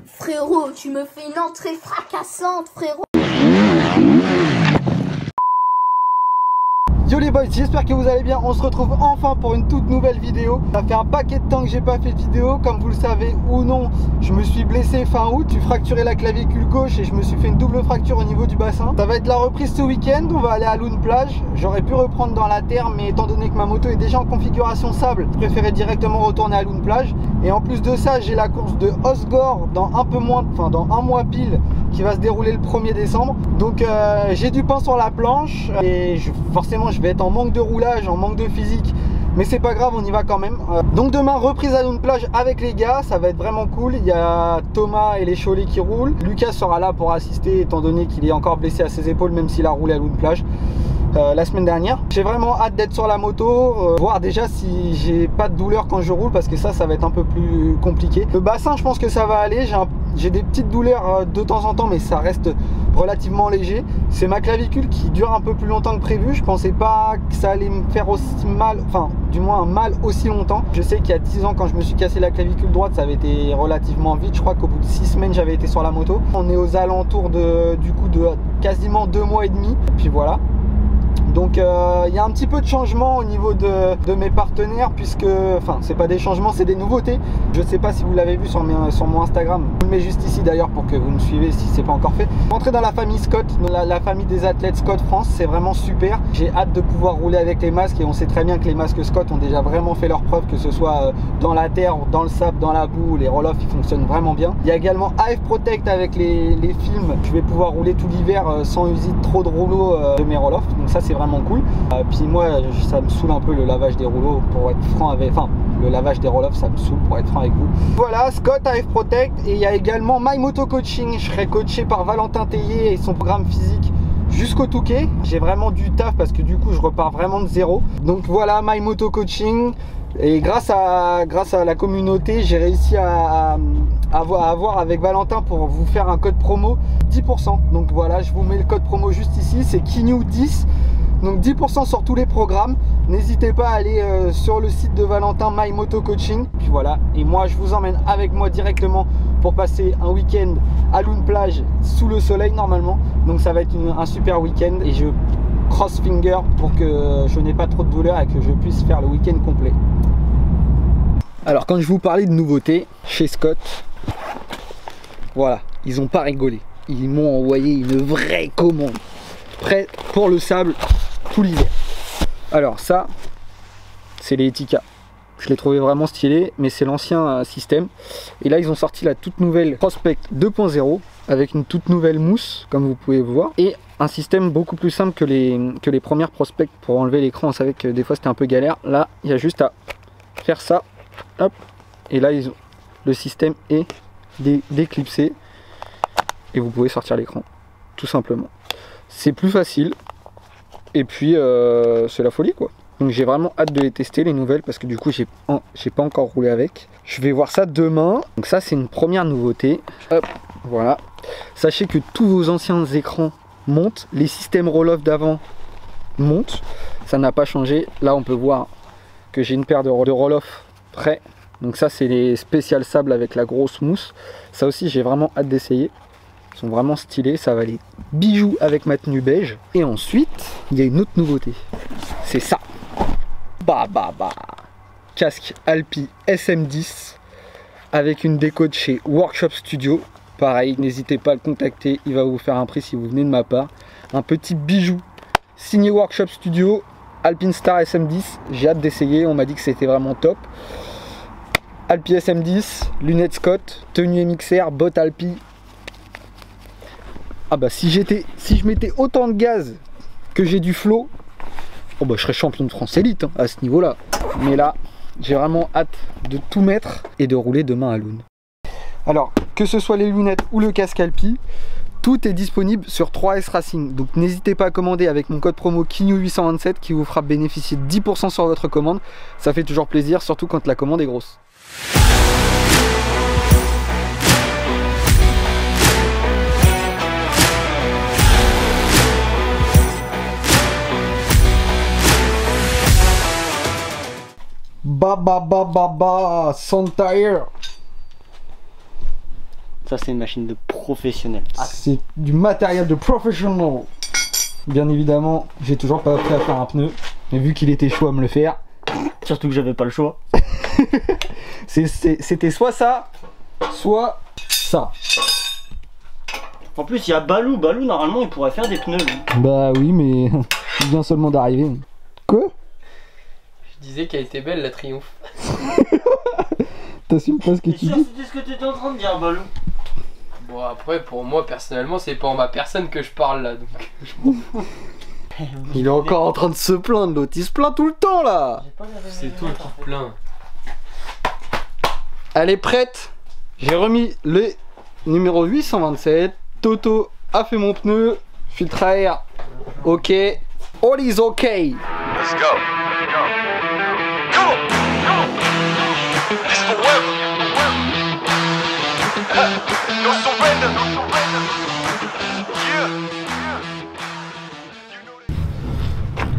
Frérot, tu me fais une entrée fracassante, frérot. Yo les boys, j'espère que vous allez bien. On se retrouve enfin pour une toute nouvelle vidéo. Ça fait un paquet de temps que j'ai pas fait de vidéo. Comme vous le savez ou non, je me suis blessé fin août. J'ai fracturé la clavicule gauche et je me suis fait une double fracture au niveau du bassin. Ça va être la reprise ce week-end. On va aller à Loon Plage. J'aurais pu reprendre dans la terre, mais étant donné que ma moto est déjà en configuration sable, je préférais directement retourner à Loon Plage. Et en plus de ça, j'ai la course de Osgore dans dans un mois pile, qui va se dérouler le 1er décembre. Donc j'ai du pain sur la planche et forcément je vais être en manque de roulage, en manque de physique, mais c'est pas grave, on y va quand même. Donc demain, reprise à Loon Plage avec les gars, ça va être vraiment cool. Il y a Thomas et les Cholet qui roulent. Lucas sera là pour assister étant donné qu'il est encore blessé à ses épaules, même s'il a roulé à Loon Plage la semaine dernière. J'ai vraiment hâte d'être sur la moto, voir déjà si j'ai pas de douleur quand je roule, parce que ça va être un peu plus compliqué. Le bassin, je pense que ça va aller. J'ai des petites douleurs de temps en temps, mais ça reste relativement léger. C'est ma clavicule qui dure un peu plus longtemps que prévu. Je pensais pas que ça allait me faire aussi mal, enfin du moins un mal aussi longtemps. Je sais qu'il y a 10 ans, quand je me suis cassé la clavicule droite, ça avait été relativement vite. Je crois qu'au bout de 6 semaines, j'avais été sur la moto. On est aux alentours de quasiment 2 mois et demi. Puis voilà. Donc il y a un petit peu de changement au niveau de mes partenaires, puisque, enfin c'est pas des changements, c'est des nouveautés. Je sais pas si vous l'avez vu sur mon Instagram, je le mets juste ici d'ailleurs pour que vous me suivez si c'est pas encore fait. Rentrer dans la famille Scott, la famille des athlètes Scott France, c'est vraiment super. J'ai hâte de pouvoir rouler avec les masques, et on sait très bien que les masques Scott ont déjà vraiment fait leur preuve, que ce soit dans la terre, dans le sable, dans la boue. Les roll-off ils fonctionnent vraiment bien. Il y a également AF Protect avec les films. Je vais pouvoir rouler tout l'hiver sans user trop de rouleaux de mes roll-off, donc ça c'est vraiment cool. Puis moi ça me saoule un peu le lavage des rouleaux, pour être franc avec, enfin le lavage des roll-off ça me saoule, pour être franc avec vous. Voilà, Scott, AF Protect. Et il y a également My Moto Coaching. Je serai coaché par Valentin Tellier et son programme physique jusqu'au Touquet. J'ai vraiment du taf parce que du coup je repars vraiment de zéro. Donc voilà, My Moto Coaching. Et grâce à la communauté, j'ai réussi à avoir avec Valentin pour vous faire un code promo 10%. Donc voilà, je vous mets le code promo juste ici, c'est KINEW10. Donc 10% sur tous les programmes. N'hésitez pas à aller sur le site de Valentin, My Moto Coaching. Puis voilà, et moi je vous emmène avec moi directement pour passer un week-end à Loon Plage sous le soleil normalement. Donc ça va être un super week-end, et je cross finger pour que je n'ai pas trop de douleur et que je puisse faire le week-end complet. Alors quand je vous parlais de nouveautés chez Scott, voilà, ils n'ont pas rigolé. Ils m'ont envoyé une vraie commande, prêt pour le sable tout l'hiver. Alors ça, c'est les Etika. Je l'ai trouvé vraiment stylé, mais c'est l'ancien système. Et là ils ont sorti la toute nouvelle Prospect 2.0 avec une toute nouvelle mousse, comme vous pouvez voir, et un système beaucoup plus simple que les premières Prospect. Pour enlever l'écran, on savait que des fois c'était un peu galère. Là il y a juste à faire ça, hop, et là le système est déclipsé et vous pouvez sortir l'écran tout simplement. C'est plus facile, et puis c'est la folie quoi. Donc j'ai vraiment hâte de les tester, les nouvelles, parce que du coup j'ai pas encore roulé avec. Je vais voir ça demain. Donc ça c'est une première nouveauté. Hop, voilà. Sachez que tous vos anciens écrans montent, les systèmes roll-off d'avant montent, ça n'a pas changé. Là on peut voir que j'ai une paire de roll-off prêts. Donc ça c'est les spécial sable avec la grosse mousse. Ça aussi j'ai vraiment hâte d'essayer. Ils sont vraiment stylés, ça va aller bijoux avec ma tenue beige. Et ensuite il y a une autre nouveauté, c'est ça. Casque Alpi SM10 avec une déco de chez Workshop Studio. Pareil, n'hésitez pas à le contacter, il va vous faire un prix si vous venez de ma part. Un petit bijou signé Workshop Studio, Alpinstar SM10. J'ai hâte d'essayer, on m'a dit que c'était vraiment top. Alpi SM10, lunettes Scott, tenue MXR, bottes Alpi. Ah bah si je mettais autant de gaz que j'ai du flow, oh bah je serais champion de France élite hein, à ce niveau là. Mais là j'ai vraiment hâte de tout mettre et de rouler demain à Loon. Alors que ce soit les lunettes ou le casque Alpi, tout est disponible sur 3S Racing. Donc n'hésitez pas à commander avec mon code promo KINEW827 qui vous fera bénéficier de 10% sur votre commande. Ça fait toujours plaisir, surtout quand la commande est grosse. Santa Air. Ça c'est une machine de professionnel. C'est du matériel de professional. Bien évidemment, j'ai toujours pas appris à faire un pneu. Mais vu qu'il était chaud à me le faire. Surtout que j'avais pas le choix. C'était soit ça, soit ça. En plus il y a Balou. Balou normalement il pourrait faire des pneus. Lui. Bah oui, mais il vient seulement d'arriver. Quoi? Je disais qu'elle était belle la Triomphe. T'assumes pas ce que T'es tu sûr dis? c'était ce que t'étais en train de dire Balou? Bon après pour moi personnellement c'est pas en ma personne que je parle là donc je m'en fous. Il est encore en train de se plaindre, l'autre. Il se plaint tout le temps là. C'est toi qui te plains. Elle est prête. J'ai remis le numéro 827. Toto a fait mon pneu. Filtre à air. Ok. All is ok. Let's go. Come on. This forever. No surrender.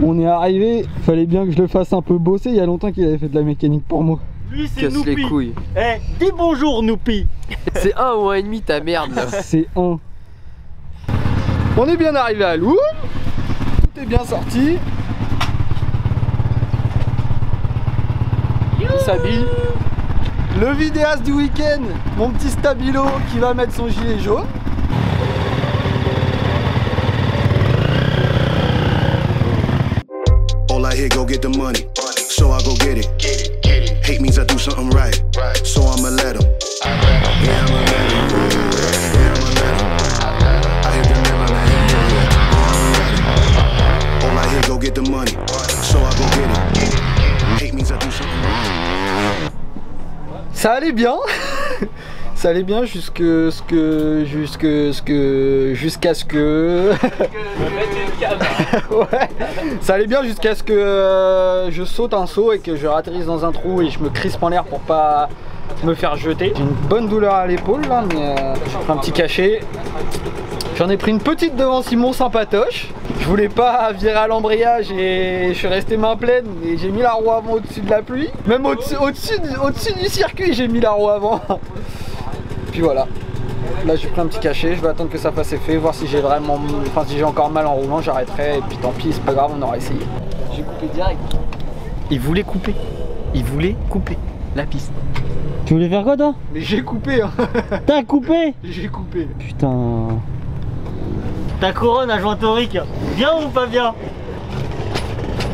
On est arrivé. Fallait bien que je le fasse un peu bosser. Il y a longtemps qu'il avait fait de la mécanique pour moi. Lui c'est Casse les Noupi. couilles. Eh, dis bonjour Noupi. C'est 1 ou 1,5 ta merde là. C'est un. On est bien arrivé à Loul. Tout est bien sorti. Il s'habille. Le vidéaste du week-end, mon petit Stabilo qui va mettre son gilet jaune. All I hear, go get the money. So I go get it. Hate means I do something right. So I'ma let 'em. Yeah, I'ma let 'em. Yeah, I'ma let 'em. I hear them never let 'em. All I hear, go get the money. So I go get it. Hate means I do something right. Ça allait bien. Ça allait bien jusqu'à ce que ouais, ça allait bien jusqu'à ce que je saute un saut et que je atterrisse dans un trou et je me crispe en l'air pour pas me faire jeter. J'ai une bonne douleur à l'épaule là, mais j'ai pris un petit cachet. J'en ai pris une petite devant Simon sympatoche. Je voulais pas virer à l'embrayage et je suis resté main pleine et j'ai mis la roue avant au-dessus de la pluie. Même au-dessus du circuit j'ai mis la roue avant. Puis voilà. Là j'ai pris un petit cachet, je vais attendre que ça fasse effet, voir si j'ai vraiment, enfin si j'ai encore mal en roulant, j'arrêterai et puis tant pis, c'est pas grave, on aura essayé. J'ai coupé direct. Il voulait couper la piste. Tu voulais faire quoi toi? Mais j'ai coupé hein. T'as coupé? J'ai coupé. Putain. Ta couronne à joint torique, bien ou pas bien?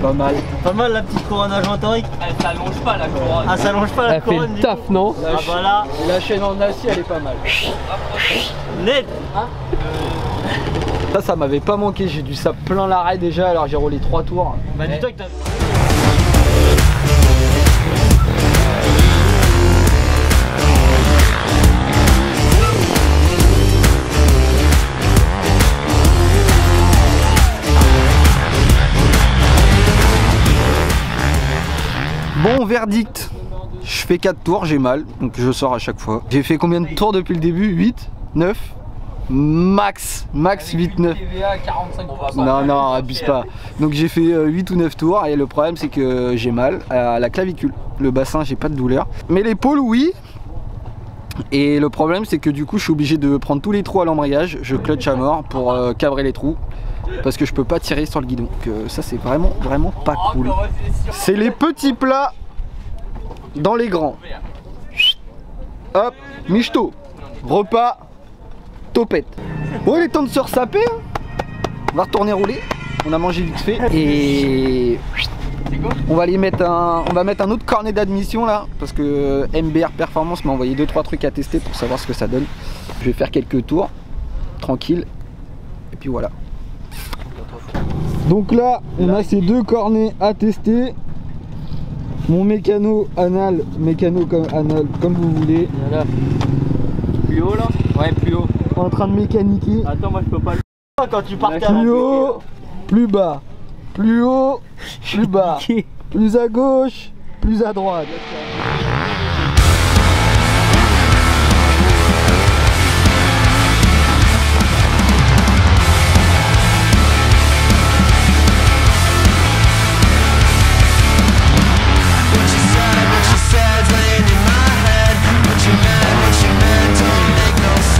Pas mal. Pas mal la petite couronne à joint torique. Elle s'allonge pas la couronne. Ah ça allonge pas la Elle fait couronne le du taf coup. non? Ah bah là, La chaîne en acier elle est pas mal. net. Ça m'avait pas manqué, j'ai dû ça plein l'arrêt déjà alors j'ai roulé 3 tours. Bah dis-toi que t'as... Bon verdict, je fais 4 tours, j'ai mal, donc je sors à chaque fois. J'ai fait combien de tours depuis le début? 8? 9? Max 8-9. Non, abuse pas. Donc j'ai fait 8 ou 9 tours et le problème c'est que j'ai mal à la clavicule. Le bassin j'ai pas de douleur. Mais l'épaule oui. Et le problème c'est que du coup je suis obligé de prendre tous les trous à l'embrayage. Je clutch à mort pour cabrer les trous. Parce que je peux pas tirer sur le guidon. Donc ça c'est vraiment pas cool. C'est les petits plats dans les grands. Hop, michto. Repas. Topette. Bon il est temps de se ressaper hein. On va retourner rouler. On a mangé vite fait et on va mettre un autre cornet d'admission là parce que MBR Performance m'a envoyé 2-3 trucs à tester pour savoir ce que ça donne. Je vais faire quelques tours tranquille et puis voilà. Donc là on a ces 2 cornets à tester. Mon mécano anal, comme vous voulez. Voilà. Plus haut là? Ouais plus haut. En train de mécaniquer. Attends moi je peux pas le... Quand tu partais Plus haut, plus bas, plus haut, plus bas, plus à gauche, plus à droite. What you said laying in my head. What you meant don't make no sense.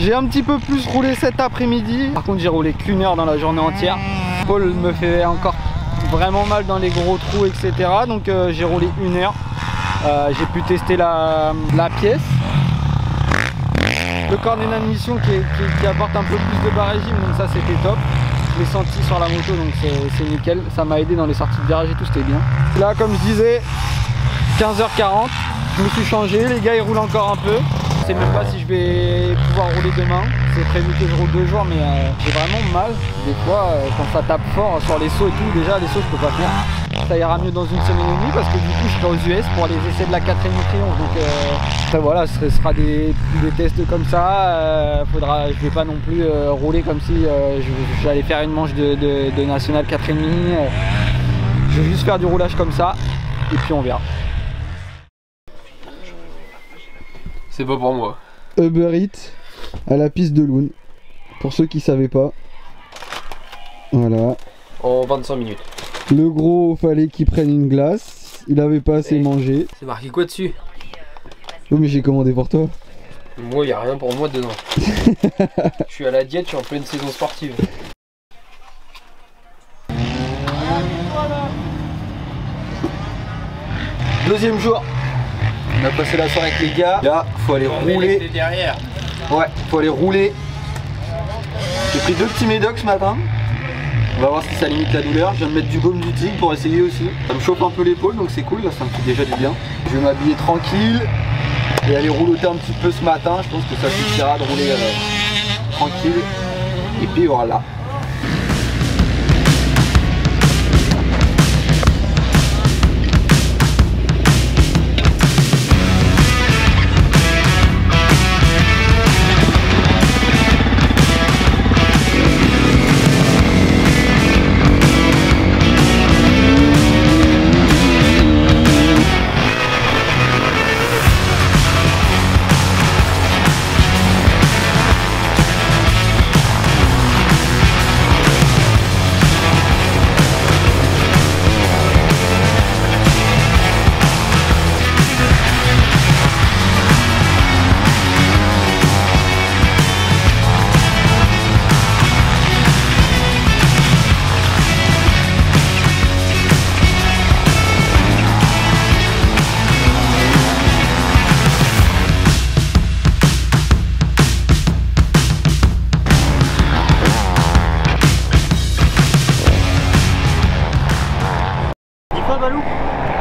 J'ai un petit peu plus roulé cet après-midi. Par contre j'ai roulé qu'une heure dans la journée entière. Paul me fait encore vraiment mal dans les gros trous, etc. Donc j'ai roulé une heure. J'ai pu tester la pièce. Le cornet d'admission qui apporte un peu plus de bas régime, donc ça c'était top. Je l'ai senti sur la moto, donc c'est nickel. Ça m'a aidé dans les sorties de virage et tout, c'était bien. Là, comme je disais, 15h40, je me suis changé. Les gars ils roulent encore un peu. Je sais même pas si je vais pouvoir rouler demain. C'est prévu que je roule 2 jours, mais j'ai vraiment mal. Des fois, quand ça tape fort sur les sauts et tout, déjà les sauts je peux pas faire. Ça ira mieux dans une semaine et demie parce que du coup je serai aux US pour les essais de la 4ème Triomphe. Donc après, voilà, ce sera des tests comme ça. Je vais pas non plus rouler comme si j'allais faire une manche de national 4,5. Je vais juste faire du roulage comme ça et puis on verra. C'est pas pour moi. Uber Eats à la piste de Loun. Pour ceux qui savaient pas. Voilà. En 25 minutes. Le gros, fallait qu'il prenne une glace. Il avait pas assez mangé. C'est marqué quoi dessus? Oh mais j'ai commandé pour toi. Moi y a rien pour moi dedans. Je suis à la diète, je suis en pleine saison sportive. Deuxième jour. On a passé la soirée avec les gars. Là, faut aller rouler. Derrière. Ouais, faut aller rouler. J'ai pris 2 petits médocs ce matin. On va voir si ça limite la douleur. Je viens de mettre du baume du tigre pour essayer aussi. Ça me chauffe un peu l'épaule, donc c'est cool. Là, ça me fait déjà du bien. Je vais m'habiller tranquille et aller rouloter un petit peu ce matin. Je pense que ça suffira de rouler tranquille. Et puis voilà.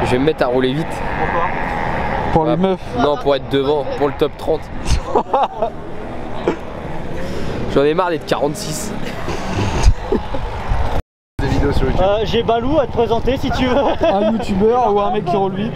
Je vais me mettre à rouler vite. Pourquoi? Pour les meufs. Non, pour être devant, pour le top 30. J'en ai marre d'être 46. Des vidéos sur YouTube. J'ai Balou à te présenter si tu veux. Un youtubeur ou un mec qui roule vite.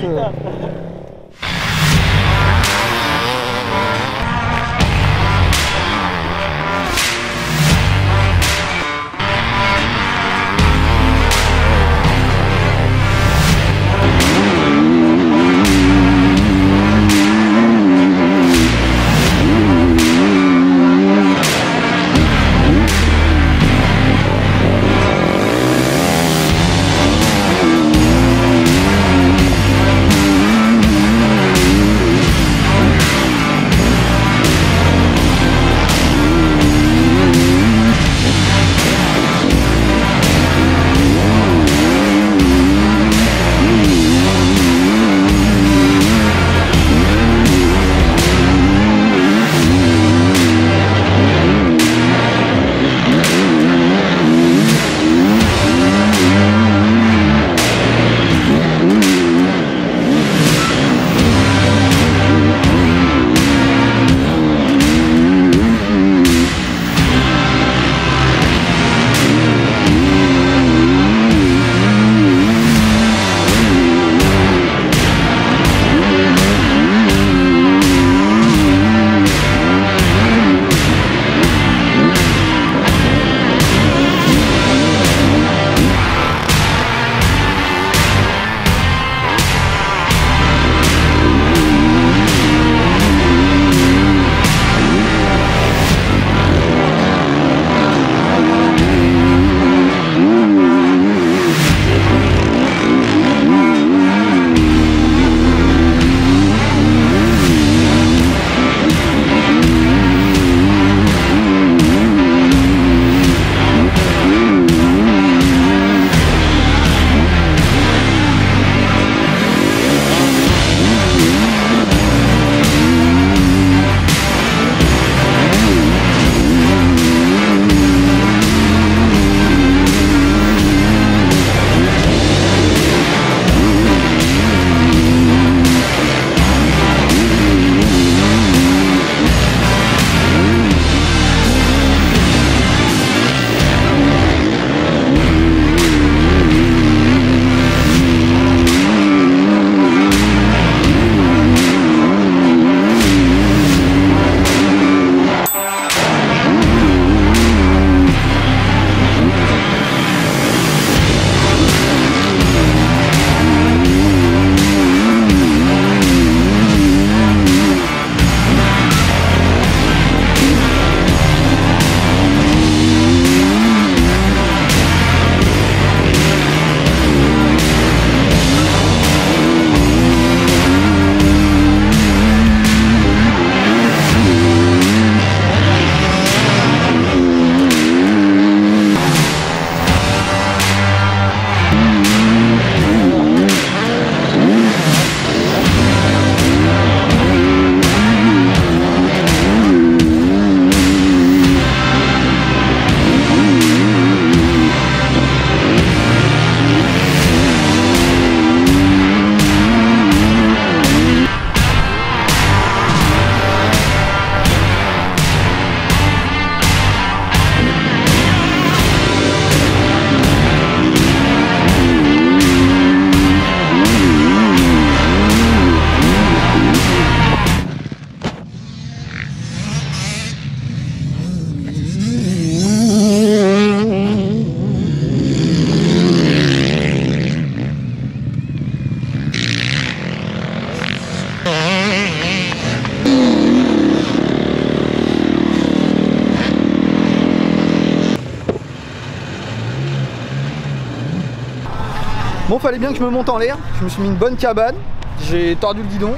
Bon, fallait bien que je me monte en l'air. Je me suis mis une bonne cabane. J'ai tordu le guidon.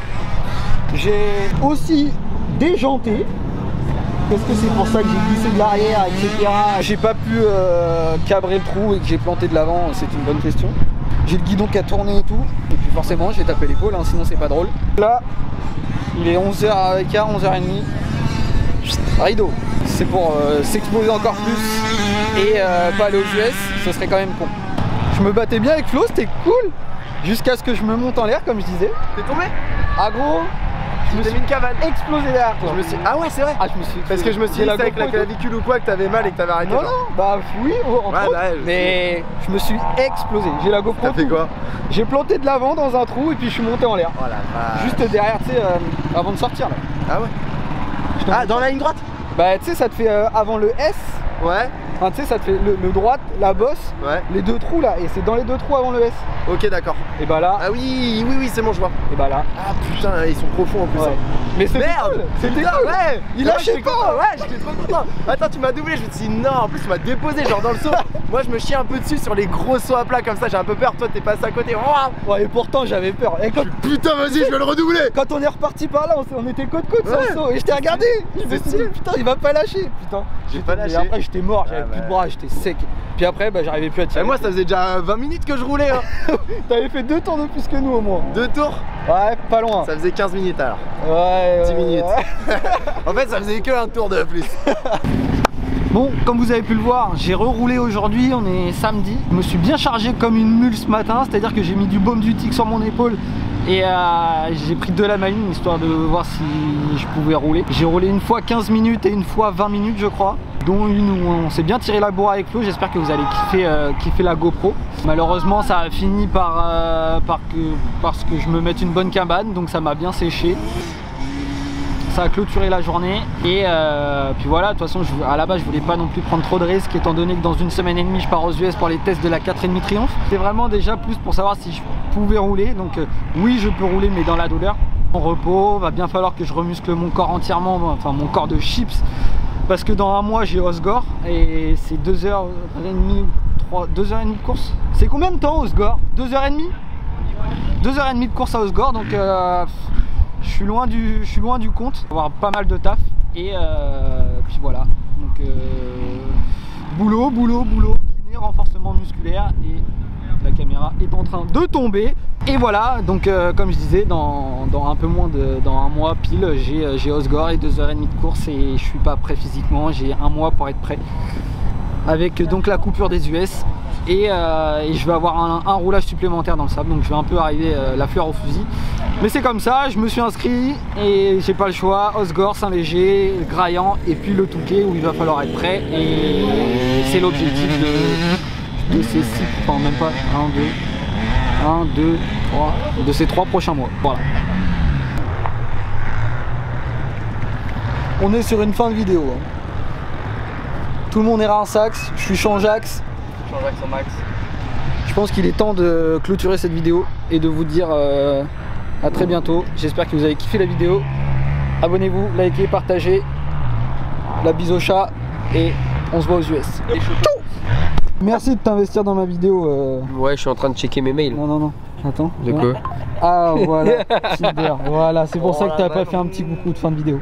J'ai aussi déjanté. Est-ce que c'est pour ça que j'ai glissé de l'arrière, etc. J'ai pas pu cabrer le trou et que j'ai planté de l'avant, c'est une bonne question. J'ai le guidon qui a tourné et tout. Et puis forcément, j'ai tapé l'épaule, hein, sinon c'est pas drôle. Là, il est 11h15, 11h30. Rideau. C'est pour s'exposer encore plus et pas aller aux US, ce serait quand même con. Je me battais bien avec Flo, c'était cool. Jusqu'à ce que je me monte en l'air, comme je disais. T'es tombé? Ah gros, je me suis mis une cabane. explosé derrière toi. Ah ouais, c'est vrai. Ah, je me suis Parce que je me suis dit avec la clavicule ou quoi que t'avais mal et que t'avais arrêté. Non, genre. non, bah oui, entre autres, mais je me suis explosé. J'ai la GoPro. T'as fait quoi? J'ai planté de l'avant dans un trou et puis je suis monté en l'air. Oh la vache. Juste derrière, tu sais, avant de sortir là. Ah ouais. Ah, dans la ligne droite? Bah tu sais, ça te fait avant le S. Ouais. Enfin, tu sais, ça te fait le droite, la bosse, Ouais. les deux trous là, et c'est dans les deux trous avant le S. Ok, d'accord. Et bah là, Ah oui, oui, oui, c'est bon, je vois. et bah là. Ah putain, ils sont profonds en plus. Ouais. hein. Mais c'était Merde, cool, c'était putain, cool. ouais. Il Ouais, lâchait j'étais pas. content, ouais, j'étais trop content. Attends, tu m'as doublé, je me suis dit non, en plus tu m'as déposé genre dans le saut. Moi je me chie un peu dessus sur les gros sauts à plat comme ça, j'ai un peu peur, toi t'es passé à côté. Ouais, et pourtant j'avais peur. Et quand, Putain, vas-y, je vais le redoubler. quand on est reparti par là, on était côte côte sur Ouais. le saut, et je t'ai regardé. Je me C'est suis dit, stylé. putain, il va pas lâcher. Putain, J'ai pas mais lâché. après j'étais mort, j'avais Ah plus de ouais. bras, j'étais sec. Puis après, bah j'arrivais plus à tirer. Et moi ça faisait déjà 20 minutes que je roulais hein. T'avais fait 2 tours de plus que nous au moins. 2 tours. Ouais, pas loin. Ça faisait 15 minutes alors. Ouais, 10 minutes. ouais. En fait ça faisait que un tour de plus. Bon, comme vous avez pu le voir, j'ai reroulé aujourd'hui, on est samedi. Je me suis bien chargé comme une mule ce matin, c'est-à-dire que j'ai mis du baume du tic sur mon épaule et j'ai pris de la maline histoire de voir si je pouvais rouler. J'ai roulé une fois 15 minutes et une fois 20 minutes je crois, dont une où on s'est bien tiré la bourre avec Flo. J'espère que vous allez kiffer la GoPro. Malheureusement ça a fini parce que je me mette une bonne cabane, donc ça m'a bien séché. Ça a clôturé la journée et puis voilà, de toute façon à la base je voulais pas non plus prendre trop de risques étant donné que dans une semaine et demie je pars aux US pour les tests de la 4,5 Triumph. C'est vraiment déjà plus pour savoir si je pouvais rouler, donc oui je peux rouler mais dans la douleur. En repos, va bien falloir que je remuscle mon corps entièrement, enfin mon corps de chips, parce que dans un mois j'ai Osgore et c'est 2h30 ou 2h30 de course. C'est combien de temps Osgore? 2h30? 2h30 de course à Osgore, donc je suis loin du compte. Il va y avoir pas mal de taf et puis voilà. Donc boulot, kiné, renforcement musculaire et la caméra est en train de tomber. Et voilà, donc comme je disais, dans un peu moins dans un mois pile, j'ai Osgore et 2h30 de course et je suis pas prêt physiquement. J'ai un mois pour être prêt avec donc la coupure des US. Et je vais avoir un roulage supplémentaire dans le sable, donc je vais un peu arriver la fleur au fusil, mais c'est comme ça, je me suis inscrit et j'ai pas le choix. Osgore, Saint-Léger, Graillan et puis le Touquet où il va falloir être prêt, et c'est l'objectif de ces 6, enfin même pas 1, 2, 3, de ces 3 prochains mois. Voilà. On est sur une fin de vidéo, hein. Tout le monde est rinsax, je suis changeax. Je pense qu'il est temps de clôturer cette vidéo et de vous dire à très bientôt. J'espère que vous avez kiffé la vidéo. Abonnez-vous, likez, partagez. La bise au chat et on se voit aux US. Merci de t'investir dans ma vidéo. Ouais, je suis en train de checker mes mails. Non, attends. De quoi? Ah voilà, Tinder. Voilà, c'est pour ça que t'as pas fait un petit coucou de fin de vidéo.